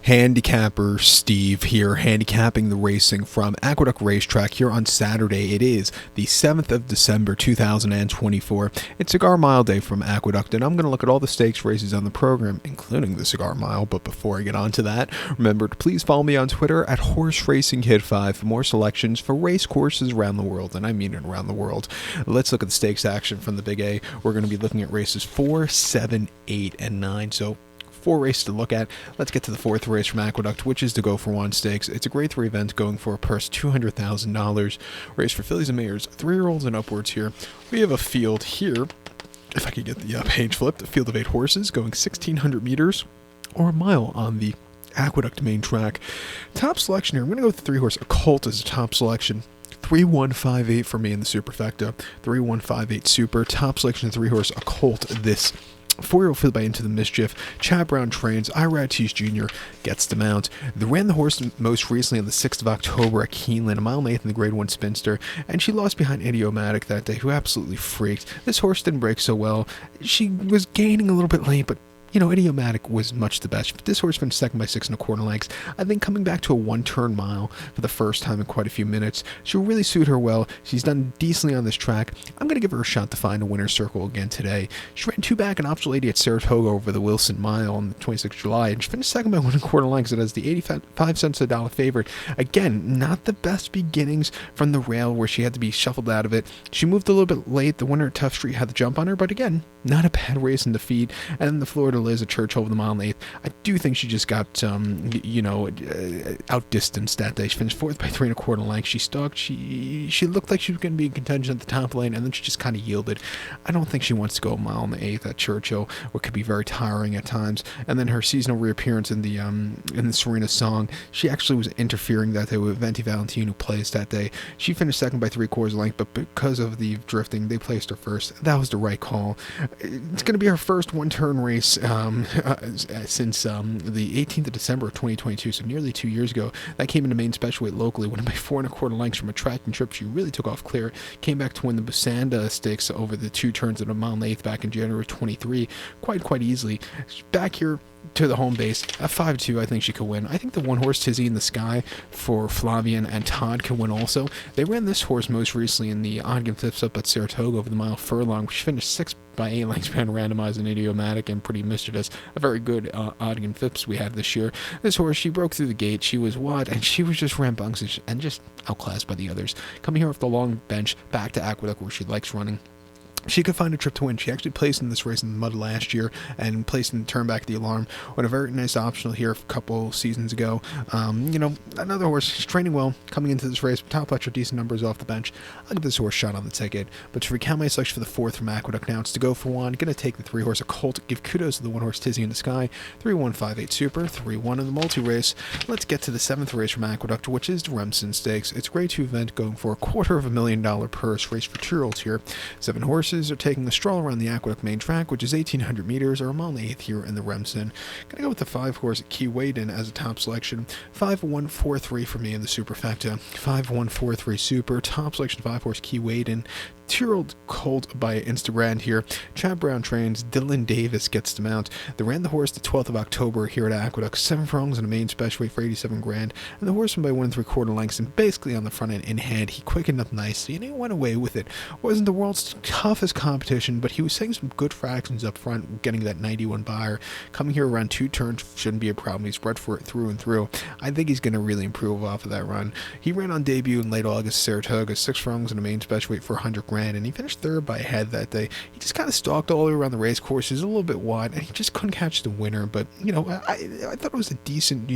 Handicapper Steve here, handicapping the racing from Aqueduct Racetrack here on Saturday. It is the 7th of December 2024. It's Cigar Mile Day from Aqueduct, and I'm going to look at all the stakes races on the program, including the Cigar Mile. But before I get on to that, remember to please follow me on Twitter at HorseRacingKid5 for more selections for race courses around the world, and I mean it around the world. Let's look at the stakes action from the Big A. We're going to be looking at races 4, 7, 8, and 9. So 4 races to look at. Let's get to the 4th race from Aqueduct, which is the Go for One Stakes. It's a grade 3 event going for a purse $200,000. Race for fillies and mares, 3-year-olds and upwards here. We have a field here, if I could get the page flipped, a field of 8 horses going 1,600 meters or a mile on the Aqueduct main track. Top selection here, I'm going to go with the 3 horse Occult as a top selection. 3158 for me in the superfecta. 3158 super. Top selection 3 horse Occult. This 4-year-old field by Into the Mischief. Chad Brown trains. Irad Teese Jr. gets the mount. They ran the horse most recently on the 6th of October at Keeneland, a mile and 8th in the grade 1 spinster, and she lost behind Idiomatic that day, who absolutely freaked. This horse didn't break so well. She was gaining a little bit late, but you know, Idiomatic was much the best. This horse finished second by 6 1/4 lengths. I think coming back to a one-turn mile for the first time in quite a few minutes, she'll really suit her well. She's done decently on this track. I'm going to give her a shot to find a winner's circle again today. She ran 2 back an Optional Lady at Saratoga over the Wilson Mile on the 26th of July, and she finished second by 1 1/4 lengths. It has the 85 cents a dollar favorite. Again, not the best beginnings from the rail where she had to be shuffled out of it. She moved a little bit late. The winner at Tough Street had the jump on her, but again, not a bad race in defeat. And then the Florida Liz at Churchill over the mile and 8th. I do think she just got, outdistanced that day. She finished 4th by 3 1/4 lengths. She stalked. She looked like she was going to be in contention at the top lane, and then she just kind of yielded. I don't think she wants to go a mile and 8th at Churchill, or could be very tiring at times. And then her seasonal reappearance in the Serena Song, she actually was interfering that day with Venti Valentine, who placed that day. She finished second by 3/4 length, but because of the drifting, they placed her first. That was the right call. It's going to be her first one-turn race since the 18th of December of 2022, so nearly 2 years ago. That came into main special weight locally, winning by 4 1/4 lengths from a tracking trip. She really took off clear. Came back to win the Busanda Stakes over the 2 turns at a mile and 8th back in January of 23, quite easily. Back here to the home base at 5-2, I think she could win. I think the 1 horse Tizzy in the Sky for Flavian and Todd can win also. They ran this horse most recently in the Ogden Flips up at Saratoga over the mile furlong, which finished 6 by 8 lengths behind Randomized and Idiomatic, and pretty mischievous. A very good Ogden Flips we had this year. This horse, she broke through the gate. She was wide, and she was just rambunctious and just outclassed by the others. Coming here off the long bench back to Aqueduct, where she likes running. She could find a trip to win. She actually placed in this race in the mud last year and placed in the turn back the alarm on a very nice optional here a couple seasons ago. Another horse, she's training well coming into this race. Top fletcher, decent numbers off the bench. I'll give this horse a shot on the ticket. But to recount my selection for the 4th from Aqueduct now, it's to Go for One. Going to take the 3 horse Occult. Give kudos to the 1 horse Tizzy in the Sky. 3-1-5-8 super. 3-1 in the multi race. Let's get to the 7th race from Aqueduct, which is the Remsen Stakes. It's a grade 2 event going for a $250,000 purse. Race for 2-year-olds here. 7 horses are taking a stroll around the Aqueduct main track, which is 1,800 meters or a mile and 8th here in the Remsen. Gonna go with the 5 horse Key Waden as a top selection. 5-1-4-3 for me in the superfecta. 5-1-4-3 super. Top selection 5 horse Key Waden. 2-year-old colt by Instabrand here. Chad Brown trains. Dylan Davis gets the mount. They ran the horse the 12th of October here at Aqueduct. 7 furlongs in a main special weight for 87 grand. And the horse won by 1 3/4 lengths, and basically on the front end in hand. He quickened up nicely and he went away with it. Wasn't the world's toughest competition, but he was setting some good fractions up front, getting that 91 buyer. Coming here around 2 turns shouldn't be a problem. He's bred for it through and through. I think he's going to really improve off of that run. He ran on debut in late August, Saratoga, 6 furlongs in a main special weight for 100 grand, and he finished 3rd by a head that day. He just kind of stalked all the way around the race course. He was a little bit wide, and he just couldn't catch the winner. But I thought it was a decent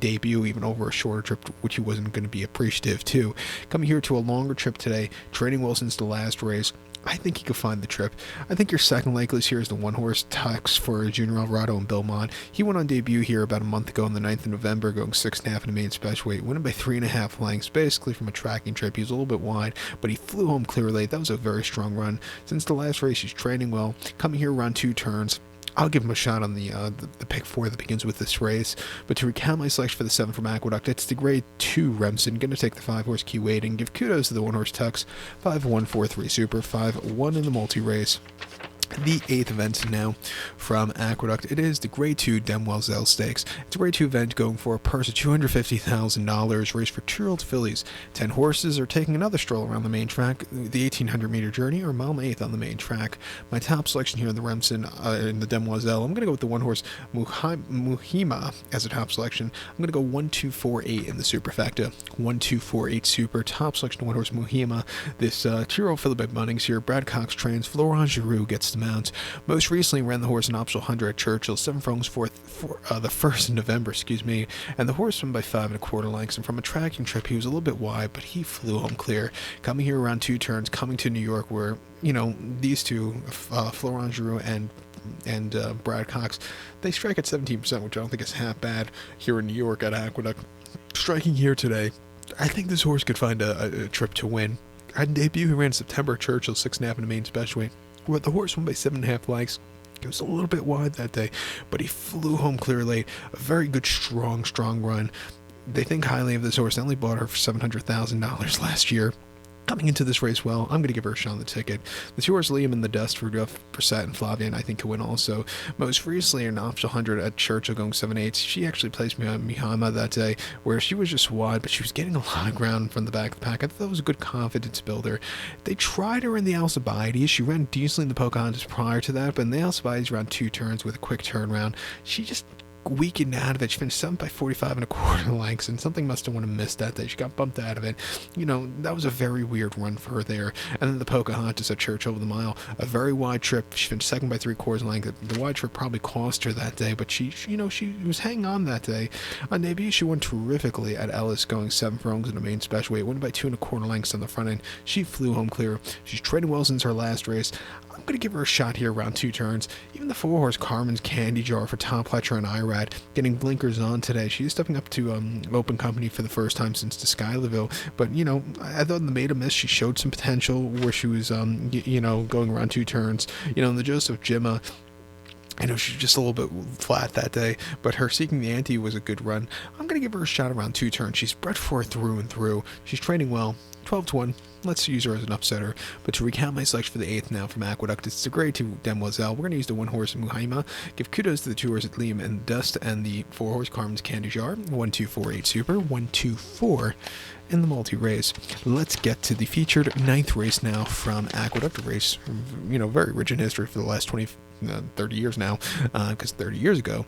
debut, even over a shorter trip, which he wasn't going to be appreciative to. Coming here to a longer trip today, training well since the last race. I think he could find the trip. I think your second likeliest here is the 1 horse Tux for Junior Alvarado and Belmont. He went on debut here about a month ago on the 9th of November, going 6.5 in a main special weight, winning by 3.5 lengths, basically from a tracking trip. He was a little bit wide, but he flew home clear late. That was a very strong run. Since the last race, he's training well. Coming here around 2 turns. I'll give him a shot on the pick 4 that begins with this race. But to recount my selection for the 7 from Aqueduct, it's the grade 2 Remsen. Going to take the 5 horse Key Wade and give kudos to the 1 horse Tux. 5-1-4-3 super, 5-1 in the multi race. The 8th event now from Aqueduct. It is the Grade 2 Demoiselle Stakes. It's a Grade 2 event going for a purse of $250,000, race for 2-year-old fillies. 10 horses are taking another stroll around the main track, the 1,800-meter journey, or mile 8th on the main track. My top selection here in the Remsen, in the Demoiselle, I'm going to go with the one-horse Muhima as a top selection. I'm going to go 1, 2, 4, 8 in the superfecta. 1, 2, 4, 8 super. Top selection one-horse Muhima. This 2-year-old filly by Bunnings here. Brad Cox trains. Florent Giroux gets the mount. Most recently ran the horse in optional 100 at Churchill, 7 furlongs for the 1st of November, and the horse won by 5 1/4 lengths, and from a tracking trip he was a little bit wide, but he flew home clear. Coming here around 2 turns, coming to New York where, these two, Florent Giroux and Brad Cox, they strike at 17%, which I don't think is half bad here in New York at Aqueduct. Striking here today, I think this horse could find a trip to win. At debut, he ran September at Churchill, 6.5 in the main specialty. Where the horse won by 7.5 lengths. It was a little bit wide that day, but he flew home clear late. A very good, strong run. They think highly of this horse. They only bought her for $700,000 last year. Coming into this race well, I'm going to give her a shot on the ticket. The 2 horse Liam in the dust for Brissett and Flavian, I think, could win also. Most recently, in optional 100 at Churchill going 7/8, she actually placed Mihama that day, where she was just wide, but she was getting a lot of ground from the back of the pack. I thought that was a good confidence builder. They tried her in the Alcibiades. She ran decently in the Pocahontas prior to that, but in the Alcibiades, ran 2 turns with a quick turnaround. She just weakened out of it. She finished 7 by 45 1/4 lengths, and something must have missed that day. She got bumped out of it. That was a very weird run for her there. And then the Pocahontas at Churchill over the mile, a very wide trip. She finished 2nd by 3/4 length. The wide trip probably cost her that day, but she was hanging on that day. On debut, she won terrifically at Ellis, going 7 furlongs in the main special weight. Won by 2 1/4 lengths on the front end. She flew home clear. She's trading well since her last race. I'm going to give her a shot here around 2 turns. Even the 4-horse Carmen's Candy Jar for Tom Pletcher and Irad getting blinkers on today. She's stepping up to open company for the first time since the Schuylerville. But, I thought in the Maiden Miss, she showed some potential where she was, going around 2 turns. In the Joseph Jimma, I know she's just a little bit flat that day, but her Seeking the Ante was a good run. I'm going to give her a shot around 2 turns. She's bred for it through and through. She's training well. 12-1. Let's use her as an upsetter. But to recount my selection for the 8th now from Aqueduct, it's the Grade 2 Demoiselle. We're going to use the 1-horse Muhaima. Give kudos to the 2 horses Liam and Dust and the 4-horse Carmen's Candy Jar. 1, 2, 4, 8 super. 1, 2, 4 in the multi-race. Let's get to the featured 9th race now from Aqueduct. A race, very rich in history for the last 30 years now, because 30 years ago,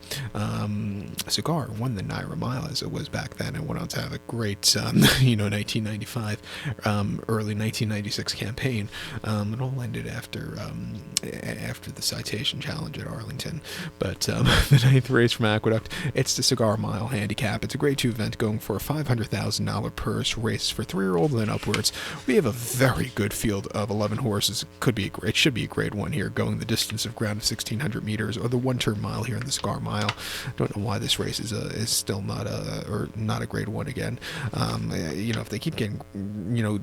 Cigar won the Naira Mile as it was back then and went on to have a great, 1995, early 1996 campaign. It all ended after the citation challenge at Arlington. But the 9th race from Aqueduct, it's the Cigar Mile handicap. It's a Grade 2 event going for a $500,000 purse, race for 3-year-old and upwards. We have a very good field of 11 horses. It should be a Grade 1 here, going the distance of ground 1,600 meters, or the 1-turn mile here in the Cigar Mile. Don't know why this race is still not a Grade 1 again. If they keep getting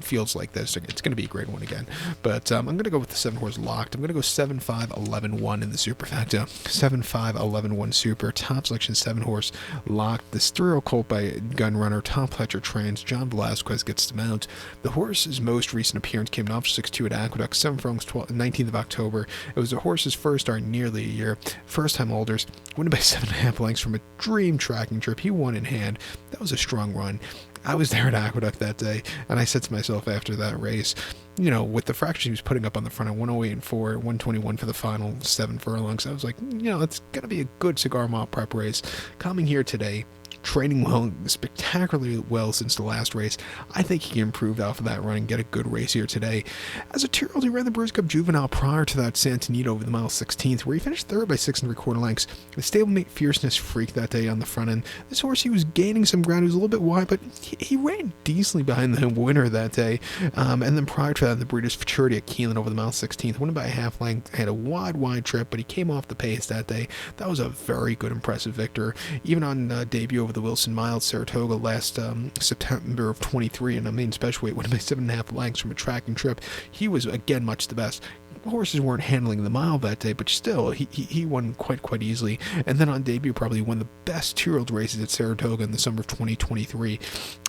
fields like this, it's going to be a Grade 1 again. But I'm going to go with the 7-horse Locked. I'm going to go 7-5-11-1 in the superfecta. 7-5-11-1 super. Top selection 7-horse Locked. This 3-year-old colt by Gunrunner. Tom Pletcher trains. John Velasquez gets the mount. The horse's most recent appearance came in off 6-2 at Aqueduct, 7 furlongs, 19th of October. It was the horse's first start in nearly a year. First-time holders, winning by 7.5 lengths from a dream tracking trip. He won in hand. That was a strong run. I was there at Aqueduct that day, and I said to myself after that race, with the fraction he was putting up on the front at 108 and 4, 121 for the final 7 furlongs, I was like, it's going to be a good Cigar Mile prep race. Coming here today, training well, spectacularly well since the last race. I think he can improve off of that run and get a good race here today. As a 2-year-old, he ran the Brews Cup Juvenile prior to that Santanito over the mile 16th, where he finished 3rd by 6 1/4 lengths. The stablemate Fierceness freaked that day on the front end. This horse, he was gaining some ground. He was a little bit wide, but he ran decently behind the winner that day. And then prior to that, the Breeders' Futurity at Keelan over the mile 16th, winning by a half length, had a wide trip, but he came off the pace that day. That was a very good, impressive victor. Even on debut over over the Wilson Mile at Saratoga last September of 23 in a main special weight, winning by 7.5 lengths from a tracking trip. He was, again, much the best. Horses weren't handling the mile that day, but still, he won quite easily. And then on debut, probably one of the best 2-year-old races at Saratoga in the summer of 2023.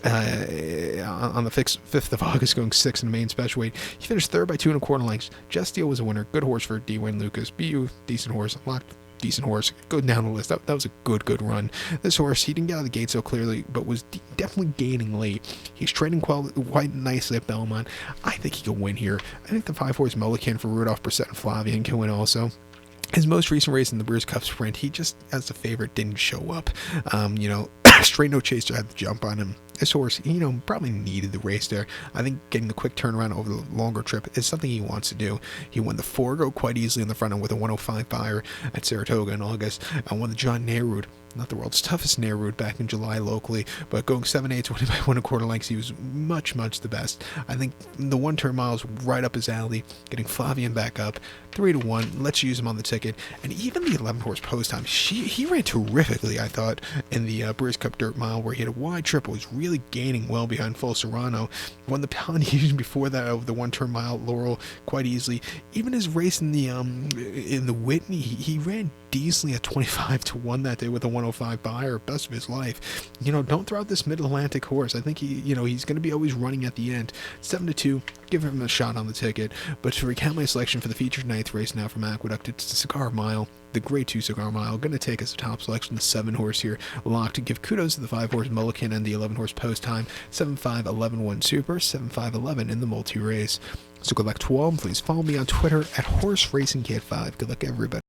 On the 5th of August, going 6th in the main special weight. He finished third by 2 1/4 lengths. Just Steele was a winner. Good horse for Dwayne Lucas. BU, decent horse. Locked, decent horse. Go down the list. That was a good run. This horse, he didn't get out of the gate so clearly, but was definitely gaining late. He's trading quite nicely at Belmont. I think he can win here. I think the 5-horse Mulligan for Rudolph Brissett and Flavian can win also. His most recent race in the Brews Cup Sprint, he just, as the favorite, didn't show up. Straight No Chaser had the jump on him. This horse, probably needed the race there. I think getting the quick turnaround over the longer trip is something he wants to do. He won the Forgo quite easily in the front end with a 105 fire at Saratoga in August, and won the John Nehrud, not the world's toughest Nehrud, back in July locally, but going 7/8, winning by 1 1/4 lengths, he was much the best. I think the 1-turn mile is right up his alley, getting Flavian back up, 3-1, let's use him on the ticket, and even the 11-horse post time, he ran terrifically, I thought, in the Brews Cup Dirt Mile, where he had a wide triple, was really gaining well behind Full Serrano, won the Polynesian before that over the 1-turn mile Laurel quite easily. Even his race in the Whitney, he ran decently at 25-1 that day with a 105 buyer, best of his life. Don't throw out this Mid-Atlantic horse. I think he's going to be always running at the end. 7-2, give him a shot on the ticket. But to recount my selection for the featured 9th race now from Aqueduct, it's the Cigar Mile. The Grade 2 Cigar Mile, going to take as a top selection the 7-horse here, locked. To give kudos to the 5-horse Mulligan and the 11-horse post time, 7-5, 11-1 Super, 7-5, 11 in the multi-race. So good luck to all. Please follow me on Twitter at HorseRacingCat5. Good luck, everybody.